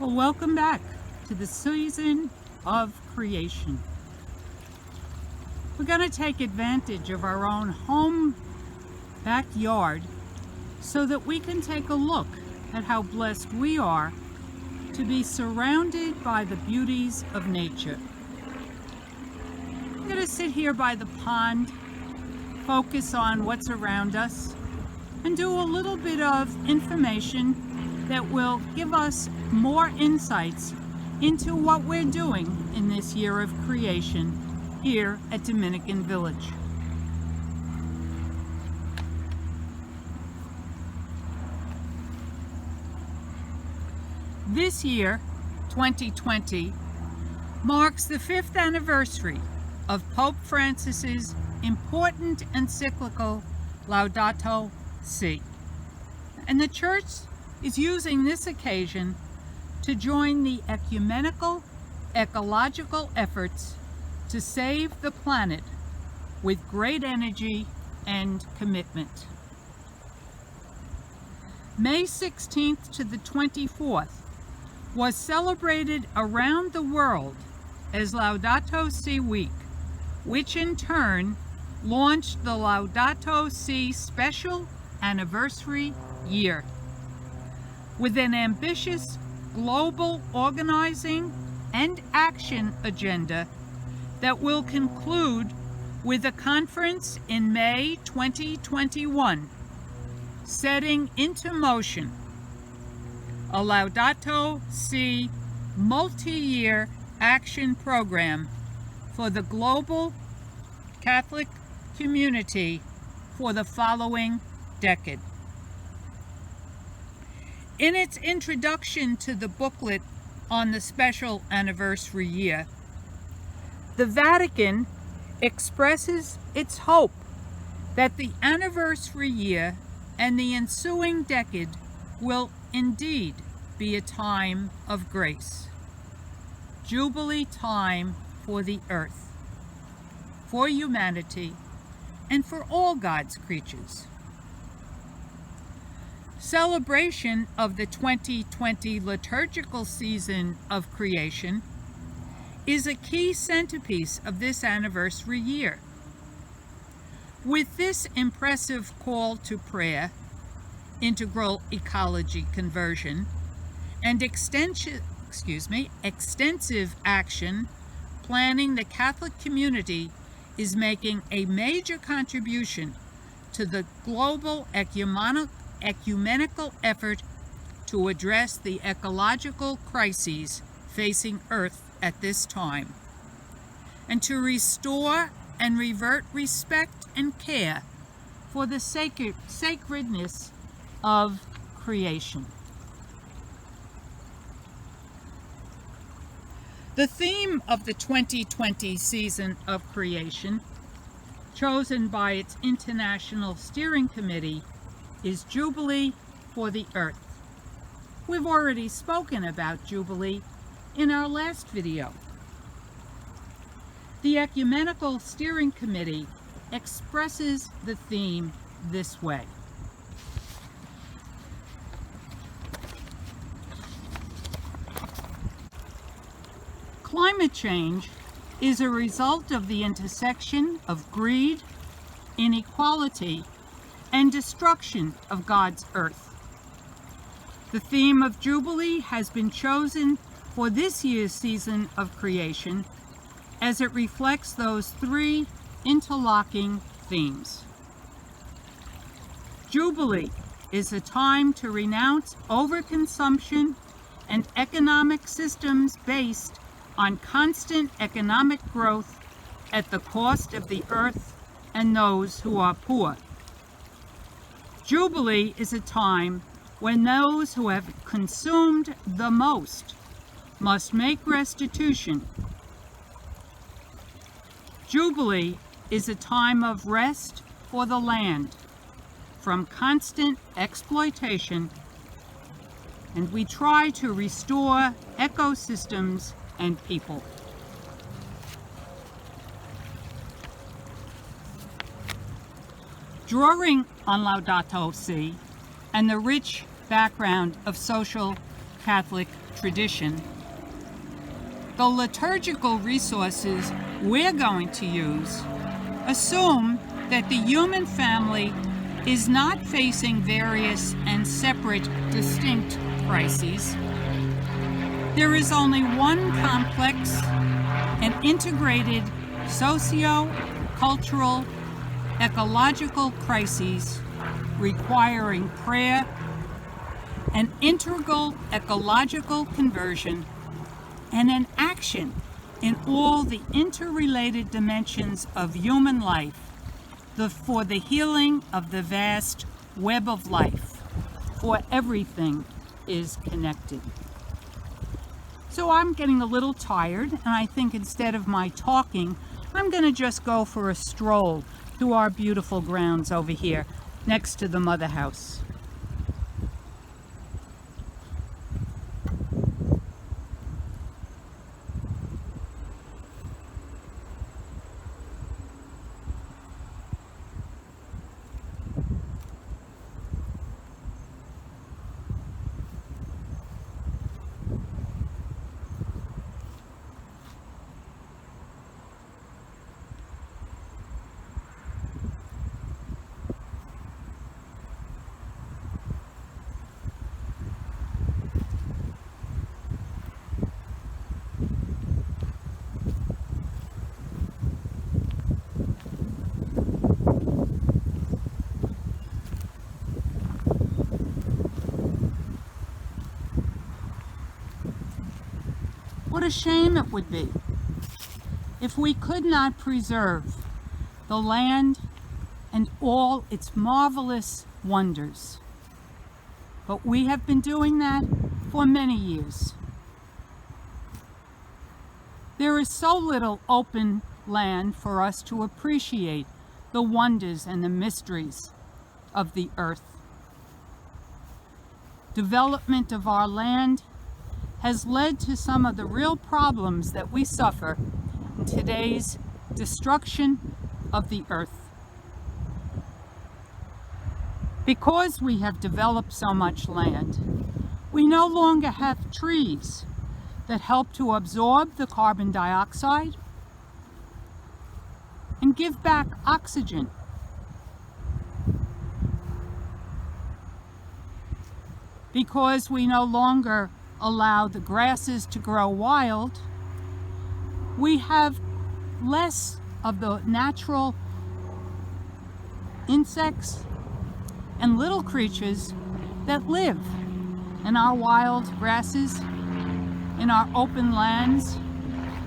Well, welcome back to the season of creation. We're going to take advantage of our own home backyard so that we can take a look at how blessed we are to be surrounded by the beauties of nature. I'm going to sit here by the pond, focus on what's around us, and do a little bit of information that will give us more insights into what we're doing in this year of creation here at Dominican Village. This year, 2020, marks the 5th anniversary of Pope Francis's important encyclical Laudato Si, and the Church is using this occasion to join the ecological efforts to save the planet with great energy and commitment. May 16th to the 24th was celebrated around the world as Laudato Si Week, which in turn launched the Laudato Si Special Anniversary Year, with an ambitious global organizing and action agenda that will conclude with a conference in May 2021, setting into motion a Laudato Si multi-year action program for the global Catholic community for the following decade. In its introduction to the booklet on the special anniversary year, the Vatican expresses its hope that the anniversary year and the ensuing decade will indeed be a time of grace, Jubilee time for the earth, for humanity, and for all God's creatures. Celebration of the 2020 liturgical season of creation is a key centerpiece of this anniversary year. With this impressive call to prayer, integral ecology conversion, and extensive action planning, the Catholic community is making a major contribution to the global ecumenical effort to address the ecological crises facing Earth at this time, and to restore and revert respect and care for the sacredness of creation. The theme of the 2020 season of creation, chosen by its International Steering Committee, is Jubilee for the Earth. We've already spoken about Jubilee in our last video. The Ecumenical Steering Committee expresses the theme this way. Climate change is a result of the intersection of greed, inequality, and destruction of God's earth. The theme of Jubilee has been chosen for this year's season of creation as it reflects those three interlocking themes. Jubilee is a time to renounce overconsumption and economic systems based on constant economic growth at the cost of the earth and those who are poor. Jubilee is a time when those who have consumed the most must make restitution. Jubilee is a time of rest for the land from constant exploitation, and we try to restore ecosystems and people. Drawing on Laudato Si and the rich background of social Catholic tradition, the liturgical resources we're going to use assume that the human family is not facing various and separate, distinct crises. There is only one complex and integrated socio-cultural, ecological crises requiring prayer, an integral ecological conversion, and an action in all the interrelated dimensions of human life for the healing of the vast web of life, for everything is connected. So I'm getting a little tired, and I think instead of my talking, I'm going to just go for a stroll through our beautiful grounds over here next to the mother house. What a shame it would be if we could not preserve the land and all its marvelous wonders. But we have been doing that for many years. There is so little open land for us to appreciate the wonders and the mysteries of the earth. Development of our land has led to some of the real problems that we suffer in today's destruction of the earth. Because we have developed so much land, we no longer have trees that help to absorb the carbon dioxide and give back oxygen. Because we no longer allow the grasses to grow wild, we have less of the natural insects and little creatures that live in our wild grasses, in our open lands,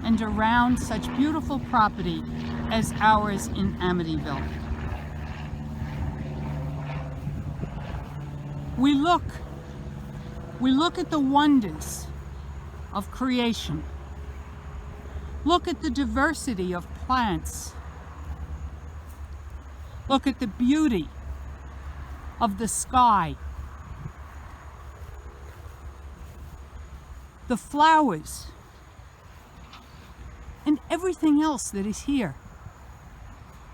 and around such beautiful property as ours in Amityville. We look at the wonders of creation. Look at the diversity of plants. Look at the beauty of the sky, the flowers, and everything else that is here.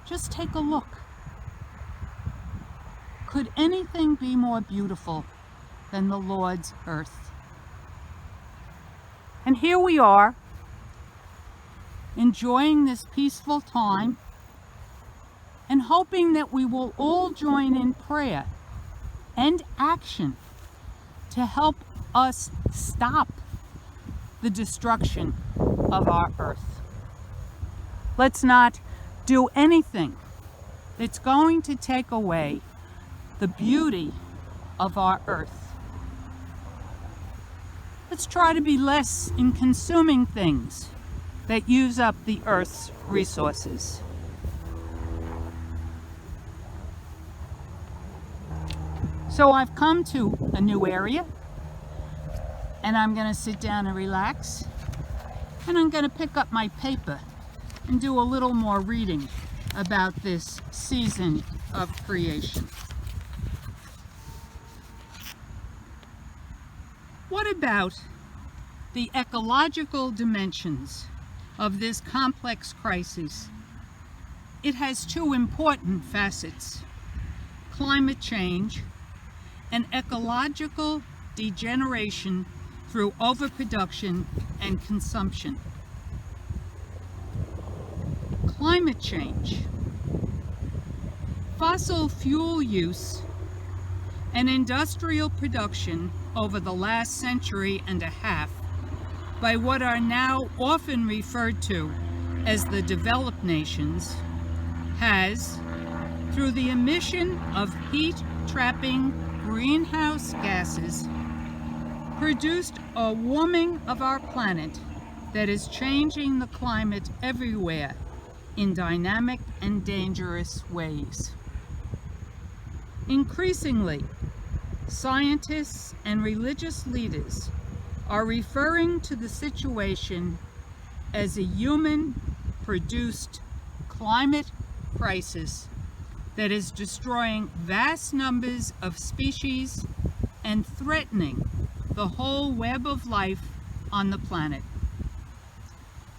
Just take a look. Could anything be more beautiful than the Lord's earth? And here we are, enjoying this peaceful time and hoping that we will all join in prayer and action to help us stop the destruction of our earth. Let's not do anything that's going to take away the beauty of our earth. Let's try to be less in consuming things that use up the earth's resources. So I've come to a new area, and I'm going to sit down and relax, and I'm going to pick up my paper and do a little more reading about this season of creation. What about the ecological dimensions of this complex crisis? It has two important facets: climate change and ecological degeneration through overproduction and consumption. Climate change. Fossil fuel use and industrial production over the last century and a half by what are now often referred to as the developed nations has, through the emission of heat-trapping greenhouse gases, produced a warming of our planet that is changing the climate everywhere in dynamic and dangerous ways. Increasingly, scientists and religious leaders are referring to the situation as a human-produced climate crisis that is destroying vast numbers of species and threatening the whole web of life on the planet.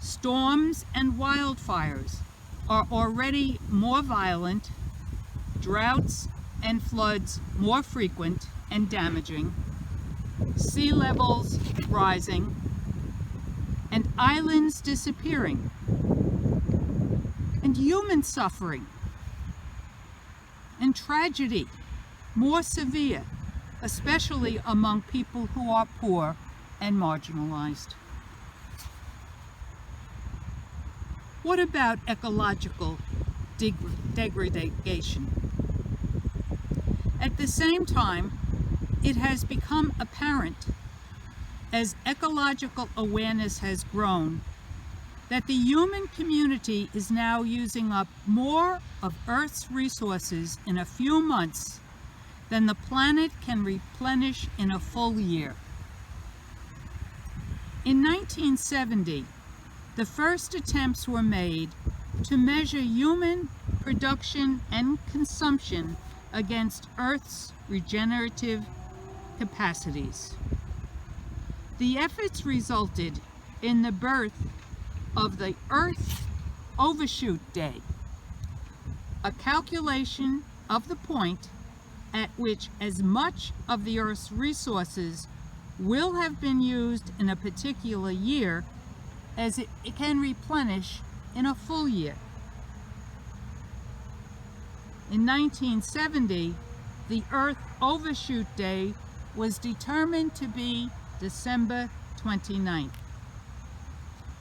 Storms and wildfires are already more violent, droughts and floods more frequent and damaging, sea levels rising, and islands disappearing, and human suffering and tragedy more severe, especially among people who are poor and marginalized. What about ecological degradation? At the same time, it has become apparent, as ecological awareness has grown, that the human community is now using up more of Earth's resources in a few months than the planet can replenish in a full year. In 1970, the first attempts were made to measure human production and consumption against Earth's regenerative capacities. The efforts resulted in the birth of the Earth Overshoot Day, a calculation of the point at which as much of the Earth's resources will have been used in a particular year as it can replenish in a full year. In 1970, the Earth Overshoot Day was determined to be December 29th.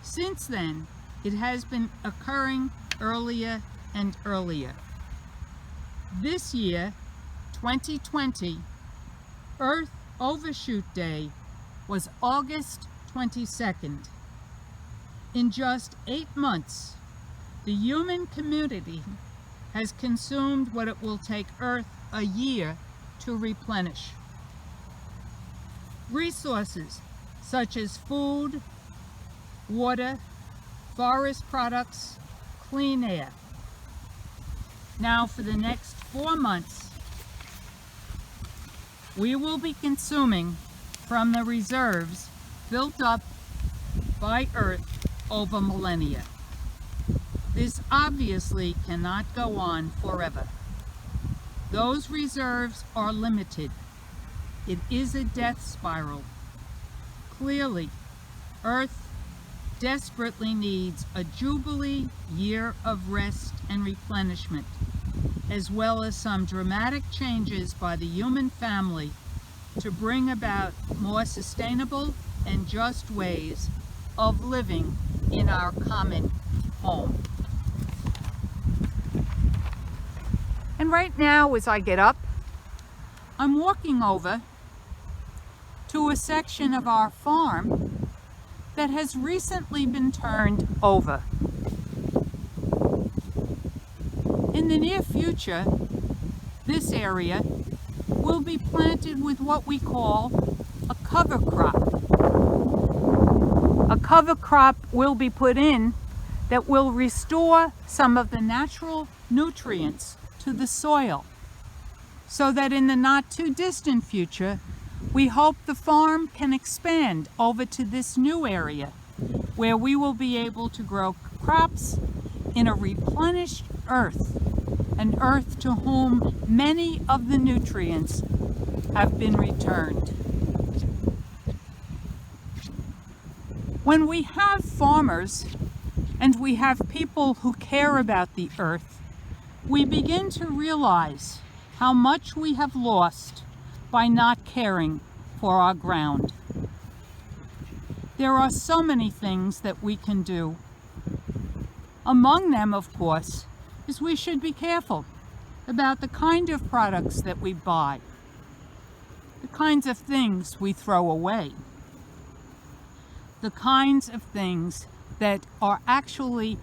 Since then, it has been occurring earlier and earlier. This year, 2020, Earth Overshoot Day was August 22nd. In just 8 months, the human community has consumed what it will take Earth a year to replenish. Resources such as food, water, forest products, clean air. Now for the next 4 months, we will be consuming from the reserves built up by Earth over millennia. This obviously cannot go on forever. Those reserves are limited. It is a death spiral. Clearly, Earth desperately needs a Jubilee year of rest and replenishment, as well as some dramatic changes by the human family to bring about more sustainable and just ways of living in our common home. And right now, as I get up, I'm walking over to a section of our farm that has recently been turned over. In the near future, this area will be planted with what we call a cover crop. A cover crop will be put in that will restore some of the natural nutrients to the soil, so that in the not too distant future, we hope the farm can expand over to this new area where we will be able to grow crops in a replenished earth, an earth to whom many of the nutrients have been returned. When we have farmers and we have people who care about the earth, we begin to realize how much we have lost by not caring for our ground. There are so many things that we can do. Among them, of course, is we should be careful about the kind of products that we buy, the kinds of things we throw away, the kinds of things that are actually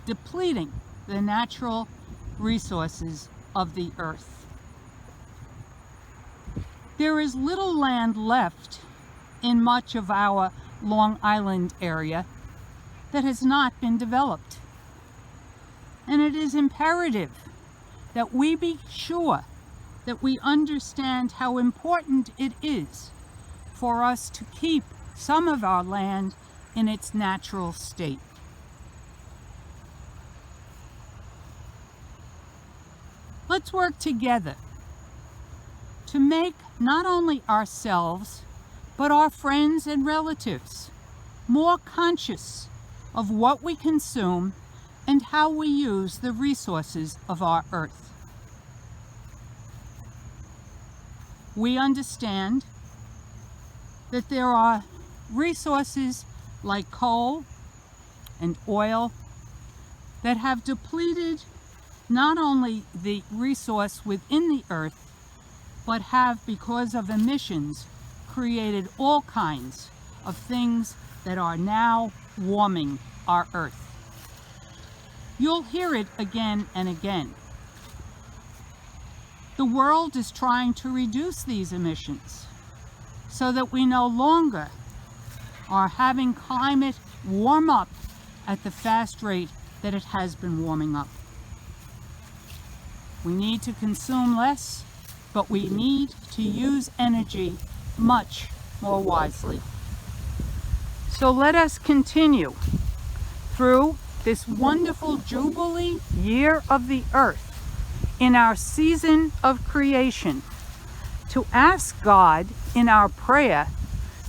depleting the natural resources of the earth. There is little land left in much of our Long Island area that has not been developed. And it is imperative that we be sure that we understand how important it is for us to keep some of our land in its natural state. Let's work together to make not only ourselves, but our friends and relatives more conscious of what we consume and how we use the resources of our earth. We understand that there are resources like coal and oil that have depleted not only the resource within the earth, but have, because of emissions, created all kinds of things that are now warming our earth. You'll hear it again and again. The world is trying to reduce these emissions so that we no longer are having climate warm up at the fast rate that it has been warming up. We need to consume less, but we need to use energy much more wisely. So let us continue through this wonderful Jubilee year of the earth in our season of creation to ask God in our prayer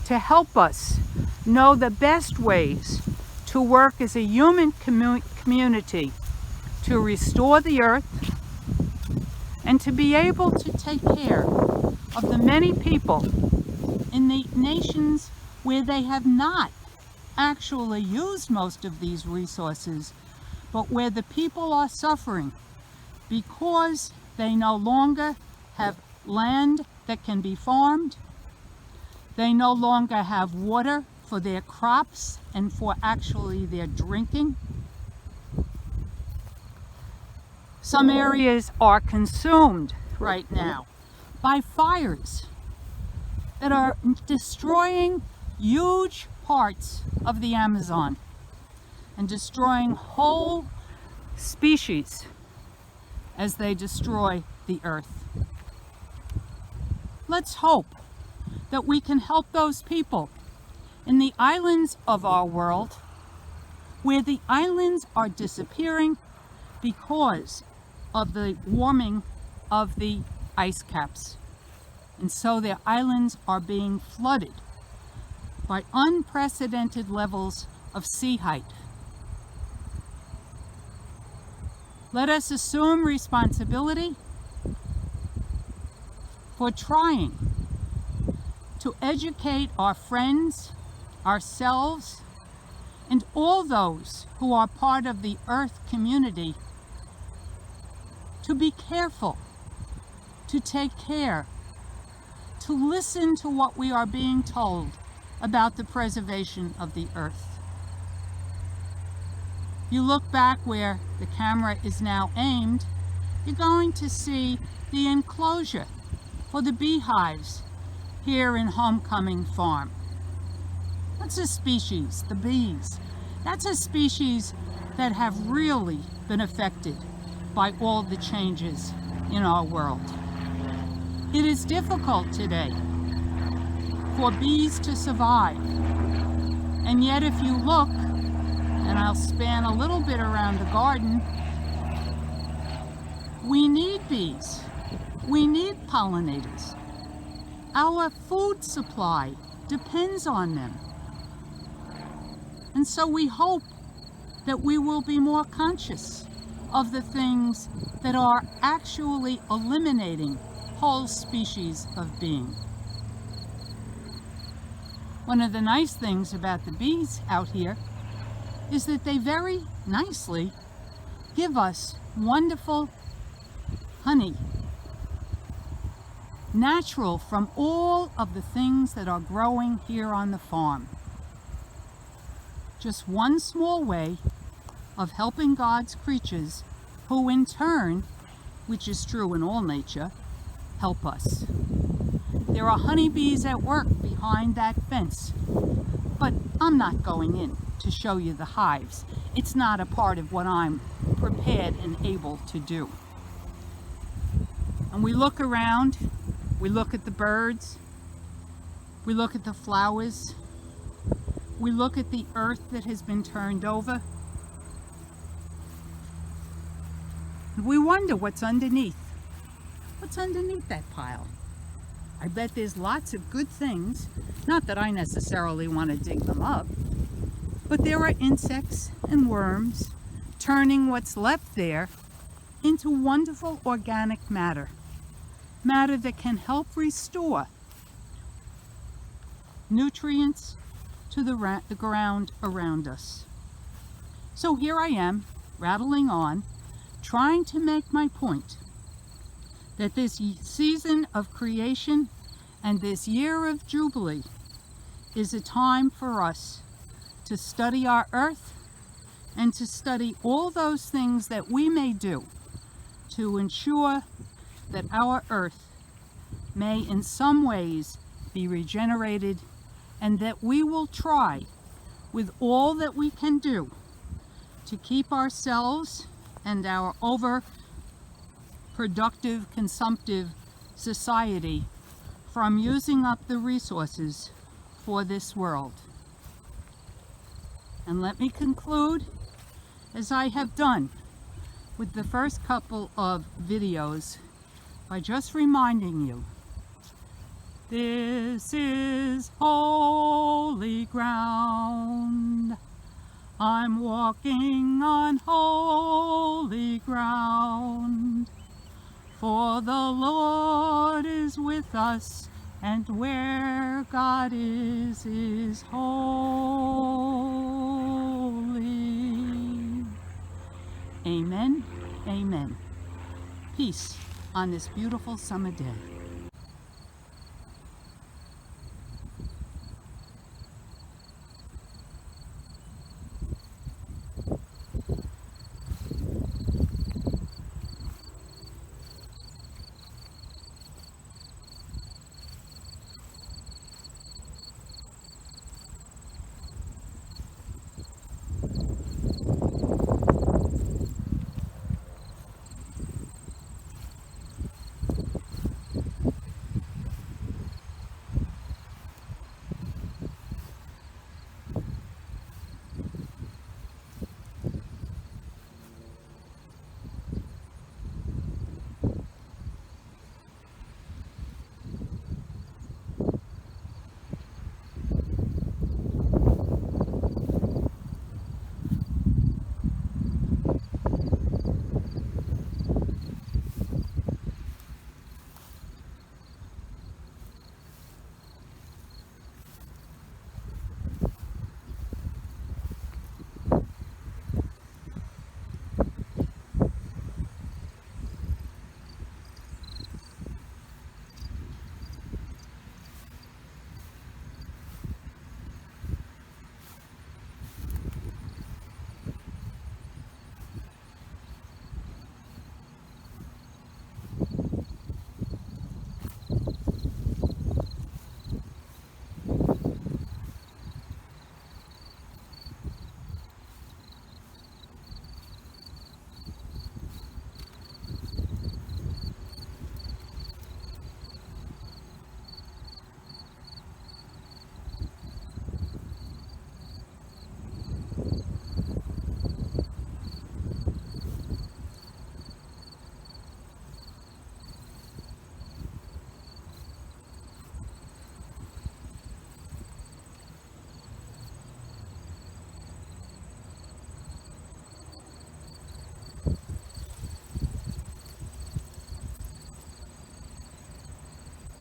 to help us know the best ways to work as a human community to restore the earth and to be able to take care of the many people in the nations where they have not actually used most of these resources, but where the people are suffering because they no longer have land that can be farmed, they no longer have water for their crops and for actually their drinking. Some areas are consumed right now by fires that are destroying huge parts of the Amazon and destroying whole species as they destroy the earth. Let's hope that we can help those people in the islands of our world where the islands are disappearing because of the warming of the ice caps. And so their islands are being flooded by unprecedented levels of sea height. Let us assume responsibility for trying to educate our friends, ourselves, and all those who are part of the Earth community to be careful, to take care, to listen to what we are being told about the preservation of the earth. You look back where the camera is now aimed, you're going to see the enclosure for the beehives here in Homecoming Farm. That's a species, the bees. That's a species that have really been affected by all the changes in our world. It is difficult today for bees to survive. And yet if you look, and I'll span a little bit around the garden, we need bees. We need pollinators. Our food supply depends on them. And so we hope that we will be more conscious of the things that are actually eliminating whole species of being. One of the nice things about the bees out here is that they very nicely give us wonderful honey, natural from all of the things that are growing here on the farm. Just one small way of helping God's creatures, who in turn, which is true in all nature, help us. There are honeybees at work behind that fence, but I'm not going in to show you the hives. It's not a part of what I'm prepared and able to do. And we look around, we look at the birds, we look at the flowers, we look at the earth that has been turned over, and we wonder what's underneath. What's underneath that pile? I bet there's lots of good things, not that I necessarily want to dig them up, but there are insects and worms turning what's left there into wonderful organic matter, matter that can help restore nutrients to the ground around us. So here I am, rattling on, trying to make my point that this season of creation and this year of Jubilee is a time for us to study our earth and to study all those things that we may do to ensure that our earth may in some ways be regenerated, and that we will try with all that we can do to keep ourselves and our overproductive, consumptive society from using up the resources for this world. And let me conclude, as I have done with the first couple of videos, by just reminding you, this is holy ground. I'm walking on holy ground. For the Lord is with us, and where God is holy. Amen, amen. Peace on this beautiful summer day.